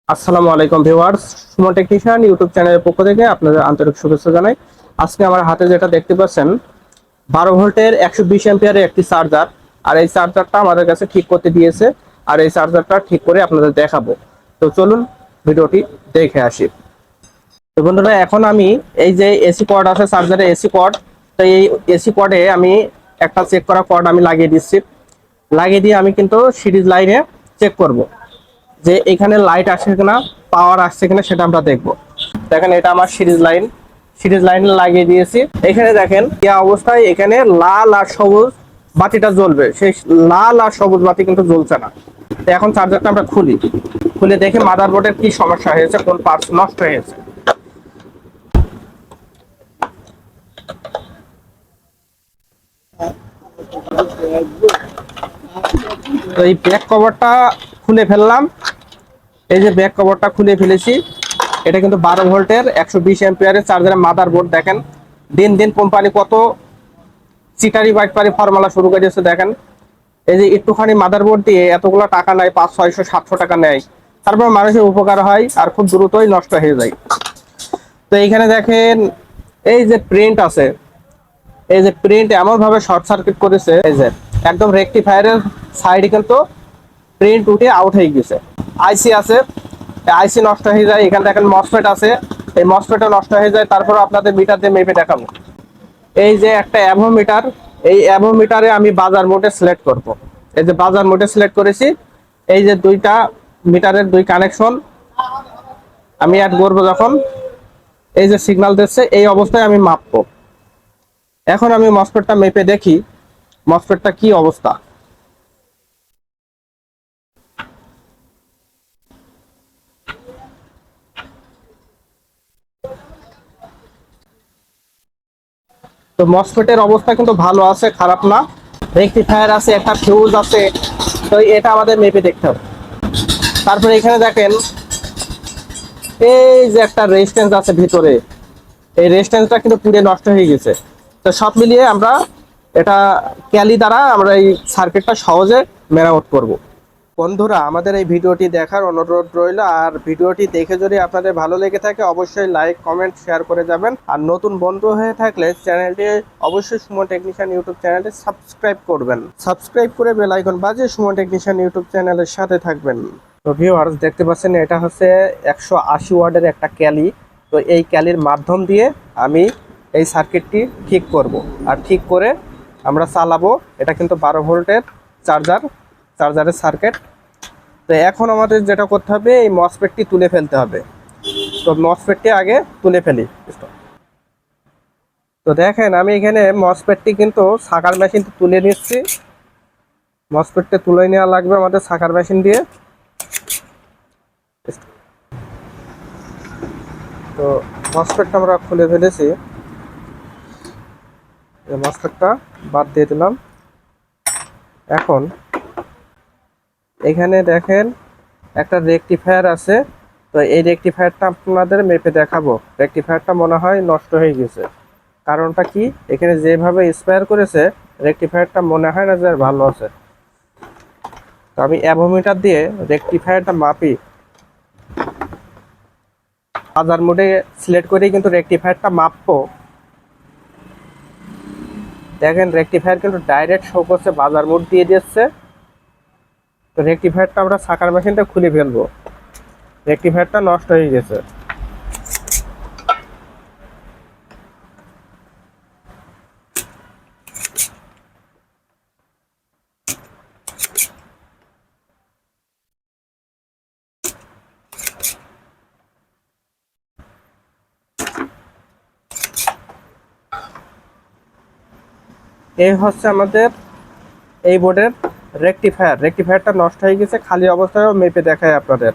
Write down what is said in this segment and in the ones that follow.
আসসালামু আলাইকুম viewers, Suman technician YouTube চ্যানেলের পক্ষ থেকে আপনাদের আন্তরিক শুভেচ্ছা জানাই। আজকে আমার হাতে যেটা দেখতে পাচ্ছেন 12 ভোল্টের 120 অ্যাম্পিয়ারের একটি চার্জার। আর এই চার্জারটা আমাদের কাছে ঠিক করতে দিয়েছে, আর এই চার্জারটা ঠিক করে আপনাদের দেখাবো। তো চলুন ভিডিওটি দেখে আসি। তো বন্ধুরা, এখন আমি এই যে এসি কর্ড আছে চার্জারের এসি কর্ড, তো এই এসি কর্ডে আমি একটা চেক করা কর্ড আমি লাগিয়ে দিচ্ছি। লাগিয়ে দিয়ে আমি কিন্তু সিরিজ লাইনে চেক করব যে এখানে লাইট আসছে কিনা, পাওয়ার আসছে কিনা, সেটা আমরা দেখবো। দেখেন, এটা আমার সিরিজ লাইন লাগিয়ে দিয়েছি। এখানে দেখেন কি অবস্থায়, এখানে লাল আর সবুজ বাতিটা জ্বলবে, সেই লাল আর সবুজ বাতি কিন্তু জ্বলছে না। তো এখন চার্জারটা আমরা খুলে দেখি মাদারবোর্ডের কি সমস্যা হয়েছে, কোন পার্টস নষ্ট হয়েছে। তো এই ব্যাক কভারটা খুলে ফেললাম। এই যে ব্যাক কভারটা খুলে ফেলেছি। এটা কিন্তু 12 ভোল্টের 120 অ্যাম্পিয়ারের চার্জারের মাদারবোর্ড। দেখেন দিন দিন কোম্পানি কত চিটারি বাইটপারি ফর্মুলা শুরু করে দিয়েছে। দেখেন এই যে একটুখানি মাদারবোর্ড দিয়ে এতগুলো টাকা নেয়, 500, 600, 700 টাকা নেয়। তারপর মানুষের উপকার হয় আর খুব দ্রুতই নষ্ট হয়ে যায়। তো এইখানে দেখেন এই যে প্রিন্ট আছে, এই যে প্রিন্ট এমন ভাবে শর্ট সার্কিট করেছে, এই যে একদম রেকটিফায়ারের সাইডে কিন্তু প্রিন্ট উঠে আউট হয়ে গেছে। আইসি আছে, আইসি নষ্ট হয়ে যায়। এখানে দেখেন মসফেট আছে, এই মসফেটও নষ্ট হয়ে যায়। তারপর আপনাদের মিটার দিয়ে মেপে দেখাবো। এই যে একটা অ্যাভোমিটার, এই অ্যাভোমিটারে আমি বাজার মোডে সিলেক্ট করব। এই যে বাজার মোডে সিলেক্ট করেছি। এই যে দুইটা মিটারের দুই কানেকশন আমি অ্যাড করবো। যখন এই যে সিগন্যাল দিচ্ছে, এই অবস্থায় আমি মাপবো। এখন আমি মসফেটটা মেপে দেখি মসফেটটা কি অবস্থা। তো মসফেটের অবস্থা কিন্তু ভালো আছে, খারাপ না। রেকটিফায়ার আছে, একটা ফিউজ আছে। তো এটা আমাদের মেপে দেখতে হবে। তারপরে এখানে দেখেন এই যে একটা রেজিস্ট্যান্স আছে ভিতরে, এই রেজিস্ট্যান্সটা কিন্তু পুরো নষ্ট হয়ে গেছে। তো সব মিলিয়ে আমরা এটা ক্যালি দ্বারা আমরা এই সার্কিটটা সহজে মেরামত করব। বন্ধুরা, আমাদের এই ভিডিওটি দেখার অনুরোধ রইল। আর ভিডিওটি দেখে যদি আপনাদের ভালো লেগে থাকে অবশ্যই লাইক কমেন্ট শেয়ার করে যাবেন। আর নতুন বন্ধু হয়ে থাকলে চ্যানেলটি অবশ্যই সুমন টেকনিশিয়ান ইউটিউব চ্যানেলটি সাবস্ক্রাইব করবেন। সাবস্ক্রাইব করে বেল আইকন বাজিয়ে সুমন টেকনিশিয়ান ইউটিউব চ্যানেলের সাথে থাকবেন। তো ভিউয়ার্স, দেখতে পাচ্ছেন এটা হচ্ছে 180 ওয়াটের একটা ক্যালি। তো এই ক্যালির মাধ্যম দিয়ে আমি এই সার্কিটটি ঠিক করব। আর ঠিক করে আমরা চালাবো। এটা কিন্তু 12 ভোল্টের চার্জারের সার্কিট। তো এখন আমাদের যেটা করতে হবে, এই মসফেটটি তুলে ফেলতে হবে। তো মসফেটটি আগে তুলে ফেলি। তো দেখেন আমি এখানে মসফেটটি কিন্তু সাকার মেশিন তুলে নিচ্ছি। মসফেটটি তুলে নেওয়া লাগবে আমাদের সাকার মেশিন দিয়ে। তো মসফেটটা আমরা খুলে ফেলেছি। মসফেটটা বাদ দিয়ে দিলাম। এখন এখানে দেখেন একটা রেকটিফায়ার আছে। তো এই রেকটিফায়ারটা আপনাদের মেপে দেখাবো। রেকটিফায়ারটা মনে হয় নষ্ট হয়ে গেছে। কারণটা কি, এখানে যেভাবে স্পায়ার করেছে রেকটিফায়ারটা মনে হয় না যে আর ভালো আছে। তো আমি অ্যাভোমিটার দিয়ে রেকটিফায়ারটা মাপি। বাজার মোডে সিলেক্ট করেই কিন্তু রেকটিফায়ারটা মাপবো। দেখেন রেকটিফায়ার কিন্তু ডাইরেক্ট শো করছে, বাজার মোড দিয়ে দিচ্ছে। তো রেকটিফায়ারটা আমরা সাকার মেশিনটা খুলে ফেলবো। রেকটিফায়ারটা নষ্ট হয়ে গেছে। এই হচ্ছে আমাদের এই বোর্ডের রেকটিফায়ারটা নষ্ট হয়ে গেছে। খালি অবস্থায়ও মেপে দেখায় আপনাদের।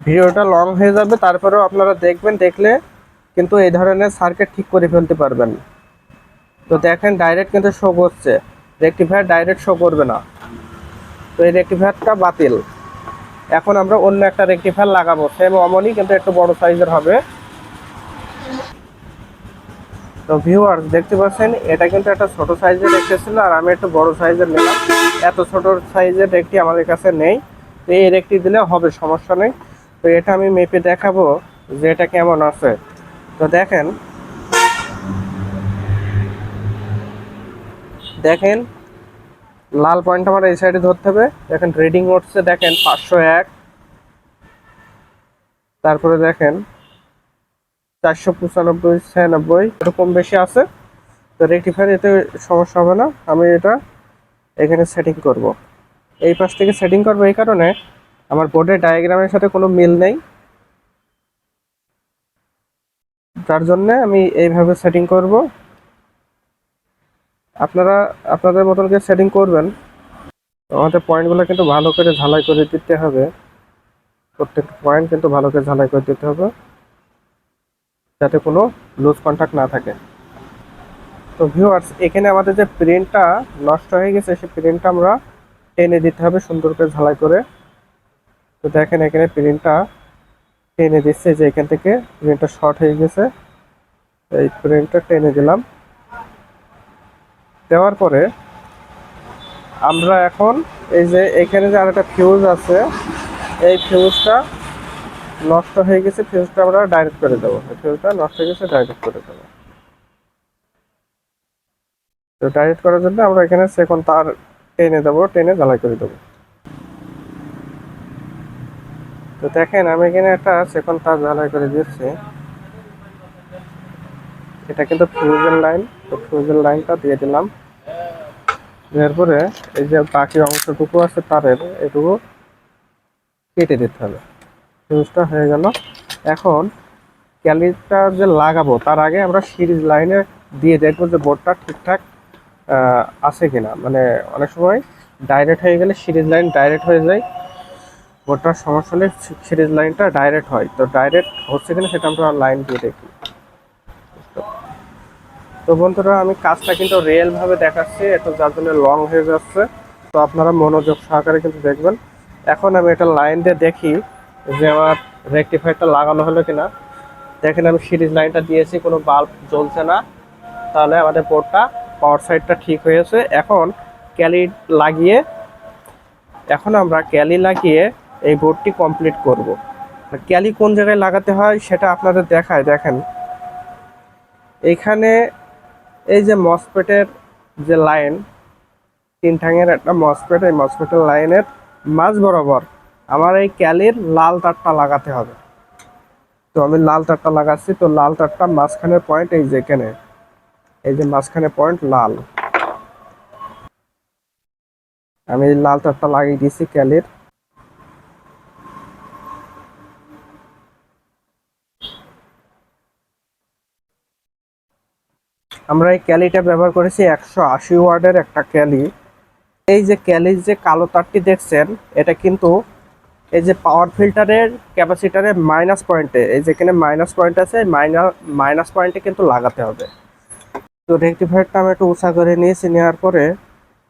ভিডিওটা লং হয়ে যাবে, তারপরেও আপনারা দেখবেন। দেখলে কিন্তু এই ধরনের সার্কিট ঠিক করে ফেলতে পারবেন। তো দেখেন ডাইরেক্ট কিন্তু শো করছে, রেকটিফায়ার ডাইরেক্ট শো করবে না। তো এই রেকটিফায়ারটা বাতিল। এখন আমরা অন্য একটা রেকটিফায়ার লাগাবো, সেম অমনই কিন্তু একটু বড় সাইজের হবে। তো ভিউয়ার্স, দেখতে পাচ্ছেন এটা কিন্তু একটা ছোট সাইজের রেকটি ছিল, আর আমি একটু বড় সাইজের নিলাম। এত ছোট সাইজের রেকটি আমাদের কাছে নেই। তো এই রেকটি দিলে হবে, সমস্যা নেই। তো এটা আমি মেপে দেখাবো যে এটা কেমন আছে। তো দেখেন দেখেন লাল পয়েন্ট আমার এই সাইডে ধরতে হবে। দেখেন রিডিং উঠছে, দেখেন 501, তারপরে দেখেন 495, 96 এরকম বেশি আছে। তো রেকটিফায়ার এতে সমস্যা হবে না। আমি এটা এখানে সেটিং করব, এই পাশ থেকে সেটিং করব। এই কারণে আমার বোর্ডের ডায়াগ্রামের সাথে কোনো মিল নেই, যার জন্য আমি এইভাবে সেটিং করব। আপনারা আপনাদের মতন করে সেটিং করবেন। আমাদের পয়েন্টগুলো কিন্তু ভালো করে ঝালাই করে দিতে হবে, প্রত্যেকটা পয়েন্ট কিন্তু ভালো করে ঝালাই করে দিতে হবে যাতে কোনো লুজ কন্টাক্ট না থাকে। তো ভিউয়ার্স, এখানে আমাদের যে প্রিন্টটা নষ্ট হয়ে গেছে সেই প্রিন্টটা আমরা টেনে দিতে হবে সুন্দর করে ঝালাই করে। তো দেখেন এখানে প্রিন্টটা টেনে দিচ্ছে, যে এখান থেকে প্রিন্টটা শর্ট হয়ে গেছে, এই প্রিন্টটা টেনে দিলাম। দেওয়ার পরে আমরা এখন এই যে এখানে যে আরেকটা ফিউজ আছে, এই ফিউজটা নষ্ট হয়ে গেছে, ফিউজটা আমরা ডাইরেক্ট করে দেবো। ফিউজটা নষ্ট হয়ে গেছে, ডাইরেক্ট করে দেবো। তো ডাইরেক্ট করার জন্য আমরা এখানে সেকন তার টেনে দেবো, টেনে ঝালাই করে দেবো। তো দেখেন আমি এখানে একটা সেকন তার ঝালাই করে দিচ্ছি। এটা কিন্তু ফিউজের লাইন, তো ফিউজের লাইনটা দিয়ে দিলাম। এরপরে এই যে বাকি অংশটুকু আছে তারের, এটুকু কেটে দিতে হবে। ফিউজটা হয়ে গেল। এখন ক্যালিটা যে লাগাবো তার আগে আমরা সিরিজ লাইনে দিয়ে দেখবো যে বোর্ডটা ঠিকঠাক আছে কিনা। মানে অনেক সময় ডাইরেক্ট হয়ে গেলে সিরিজ লাইন ডাইরেক্ট হয়ে যায়, বোর্ডটার সমস্যা হলে সিরিজ লাইনটা ডাইরেক্ট হয়। তো ডাইরেক্ট হচ্ছে কিনা সেটা আমরা লাইন দিয়ে দেখি। তো বন্ধুরা, আমি কাজটা কিন্তু রিয়েল ভাবে দেখাচ্ছি, এটা যার জন্য লং হয়ে যাচ্ছে। তো আপনারা মনোযোগ সহকারে কিন্তু দেখবেন। এখন আমি এটা লাইন দিয়ে দেখি যে আমার রেকটিফায়ারটা লাগানো হলো কিনা। দেখেন আমি সিরিজ লাইনটা দিয়েছি, কোনো বাল্ব জ্বলছে না, তাহলে আমাদের বোর্ডটা পাওয়ার সাইডটা ঠিক হয়েছে। এখন আমরা ক্যালি লাগিয়ে এই বোর্ডটি কমপ্লিট করব। ক্যালি কোন জায়গায় লাগাতে হয় সেটা আপনাদের দেখায়। দেখেন এইখানে এই যে মসফেটের যে লাইন, 3 ঠ্যাঙের একটা মসফেট, এই মসফেটের লাইনের মাঝ বরাবর আমার এই ক্যালির লাল তারটা লাগাতে হবে। তো আমি লাল তারটা লাগাচ্ছি। তো লাল তারটা মাঝখানের পয়েন্ট, এই যে এখানে এই যে মাঝখানে পয়েন্ট লাল, আমি এই লাল তারটা লাগিয়ে দিয়েছি ক্যালির। আমরা এই ক্যালিটা ব্যবহার করেছি 180 ওয়াটের একটা ক্যালি। এই যে ক্যালির যে কালো তারটি দেখছেন, এটা কিন্তু এই যে পাওয়ার ফিল্টারের ক্যাপাসিটারের মাইনাস পয়েন্টে, এই যেখানে মাইনাস পয়েন্ট আছে, মাইনাস পয়েন্টে কিন্তু লাগাতে হবে। তো রেকটিফায়ারটা আমি একটু উঁচা করে নিয়েছি, নেওয়ার পরে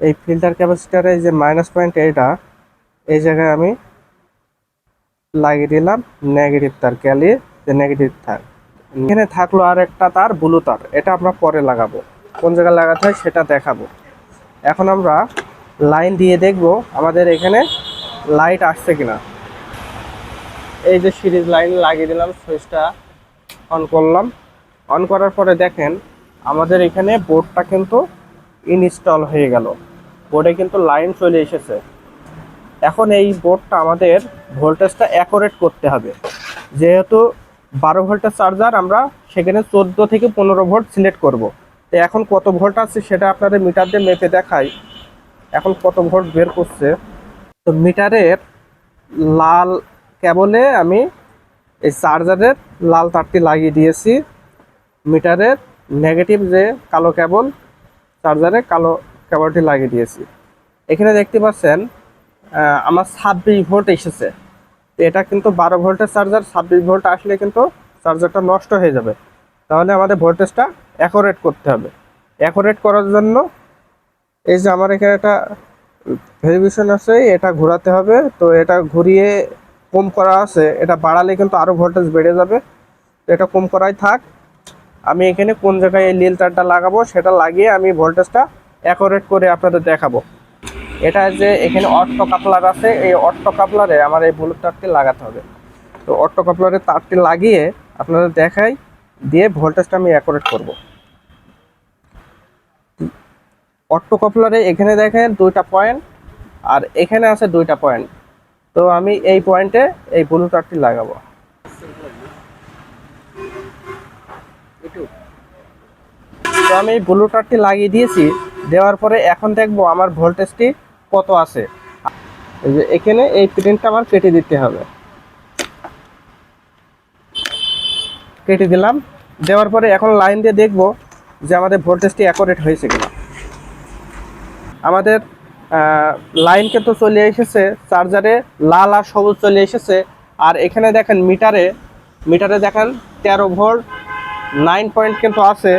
এই ফিল্টার ক্যাপাসিটারের যে মাইনাস পয়েন্ট, এটা এই জায়গায় আমি লাগিয়ে দিলাম নেগেটিভ তার, ক্যালির যে নেগেটিভ তার। এখানে থাকলো আর একটা তার ব্লু তার, এটা আমরা পরে লাগাবো, কোন জায়গায় লাগাতে হয় সেটা দেখাবো। এখন আমরা লাইন দিয়ে দেখব আমাদের এখানে লাইট আসছে কিনা। এই যে সিরিজ লাইন লাগিয়ে দিলাম, সুইচটা অন করলাম। অন করার পরে দেখেন আমাদের এখানে বোর্ডটা কিন্তু ইনস্টল হয়ে গেল, বোর্ডে কিন্তু লাইন চলে এসেছে। এখন এই বোর্ডটা আমাদের ভোল্টেজটা অ্যাকুরেট করতে হবে, যেহেতু 12 ভোল্টের চার্জার, আমরা সেখানে 14 থেকে 15 ভোল্ট সিলেক্ট করব। তো এখন কত ভোল্ট আছে সেটা আপনাদের মিটার দিয়ে মেপে দেখাই, এখন কত ভোল্ট বের করছে। তো মিটারের লাল কেবলে আমি এই চার্জারের লাল তারটি লাগিয়ে দিয়েছি, মিটারের নেগেটিভ যে কালো কেবল, চার্জারে কালো কেবলটি লাগিয়ে দিয়েছি। এখানে দেখতে পাচ্ছেন আমার 26 ভোল্ট এসেছে। এটা কিন্তু 12 ভোল্টের চার্জার, 26 ভোল্ট আসলে কিন্তু চার্জারটা নষ্ট হয়ে যাবে। তাহলে আমাদের ভোল্টেজটা অ্যাকুরেট করতে হবে। অ্যাকুরেট করার জন্য এই যে আমার এখানে একটা ভেরিফিকেশন আছে, এটা ঘোরাতে হবে। তো এটা ঘুরিয়ে কম করা আছে, এটা বাড়ালে কিন্তু আরও ভোল্টেজ বেড়ে যাবে। তো এটা কম করাই থাক। আমি এখানে কোন জায়গায় এই নীল তারটা লাগাবো সেটা লাগিয়ে আমি ভোল্টেজটা অ্যাকুরেট করে আপনাদের দেখাবো। এটা যে এখানে অটো কাপলার আছে, এই অটো কাপলারে আমার এই ব্লু তারটি লাগাতে হবে। তো অটো কাপলারের তারটি লাগিয়ে আপনাদের দেখাই, দিয়ে ভোল্টেজটা আমি অ্যাকুরেট করব। অটো কাপলারে এখানে দেখেন 2টা পয়েন্ট আর এখানে আছে 2টা পয়েন্ট। তো আমি এই পয়েন্টে এই ব্লু তারটি লাগাবো। তো আমি ব্লু তারটি লাগিয়ে দিয়েছি, দেওয়ার পরে এখন দেখবো আমার ভোল্টেজটি কত আছে। এই যে এখানে এই প্রিন্টটা আমার কেটে দিতে হবে, কেটে দিলাম। দেওয়ার পরে এখন লাইন দিয়ে দেখবো যে আমাদের ভোল্টেজটি অ্যাকুরেট হয়েছে কিনা। আমাদের লাইন কিন্তু চলে এসেছে, চার্জারে লাল আর সবুজ চলে এসেছে। আর এখানে দেখেন মিটারে দেখেন 13 ভোল্ট 9 পয়েন্ট কিন্তু আছে।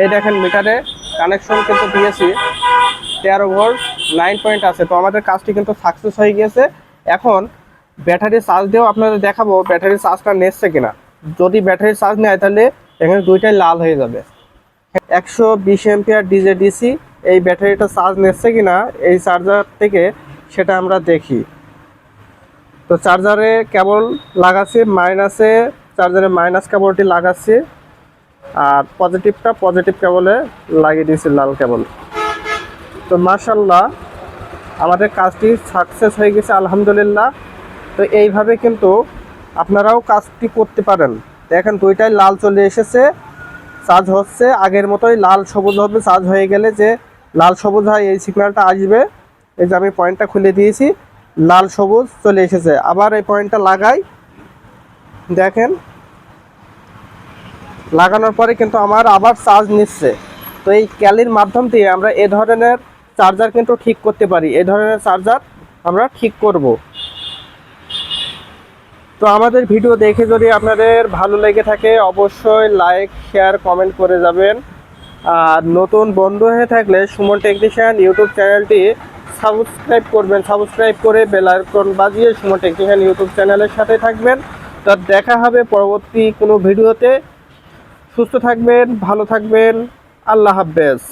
এই দেখেন মিটারে কানেকশন কিন্তু দিয়েছি, 13 ভোল্ট 9 পয়েন্ট আছে। তো আমাদের কাজটি কিন্তু সাকসেস হয়ে গিয়েছে। এখন ব্যাটারি চার্জ দিয়েও আপনাদের দেখাবো ব্যাটারি চার্জটা নিচ্ছে কিনা। যদি ব্যাটারি চার্জ নেয় তাহলে এখানে দুইটাই লাল হয়ে যাবে। 120 এম্পিয়ার ডিজে ডিসি এই ব্যাটারিটা চার্জ নিচ্ছে কিনা এই চার্জার থেকে, সেটা আমরা দেখি। তো চার্জারে কেবল লাগাচ্ছি, চার্জারে মাইনাস কেবলটি লাগাচ্ছি, আর পজিটিভ কেবলে লাগিয়ে দিয়েছি লাল কেবল। তো মাশাআল্লাহ আমাদের কাজটি সাকসেস হয়ে গেছে আলহামদুলিল্লাহ। তো এইভাবে কিন্তু আপনারাও কাজটি করতে পারেন। দেখেন দুইটাই লাল চলে এসেছে, চার্জ হচ্ছে আগের মতোই লাল সবুজ হবে। চার্জ হয়ে গেলে যে লাল সবুজ হয় এই সিগন্যালটা আসবে। এই যে আমি পয়েন্টটা খুলে দিয়েছি, লাল সবুজ চলে এসেছে। আবার এই পয়েন্টটা লাগাই, দেখেন লাগানোর পরে কিন্তু আমার আবার চার্জ নিচ্ছে। তো এই ক্যালির মাধ্যম দিয়ে আমরা এ ধরনের চার্জার কিন্তু ঠিক করতে পারি, এই ধরনের চার্জার আমরা ঠিক করব। তো আমাদের ভিডিও দেখে যদি আপনাদের ভালো লেগে থাকে অবশ্যই লাইক শেয়ার কমেন্ট করে যাবেন। আর নতুন বন্ধু হয়ে থাকলে সুমন টেকনিশিয়ান ইউটিউব চ্যানেলটি সাবস্ক্রাইব করবেন, সাবস্ক্রাইব করে বেল আইকন বাজিয়ে সুমন টেকনিশিয়ান ইউটিউব চ্যানেলের সাথে থাকবেন। তো দেখা হবে পরবর্তী কোনো ভিডিওতে। সুস্থ থাকবেন, ভালো থাকবেন, আল্লাহ হাফেজ।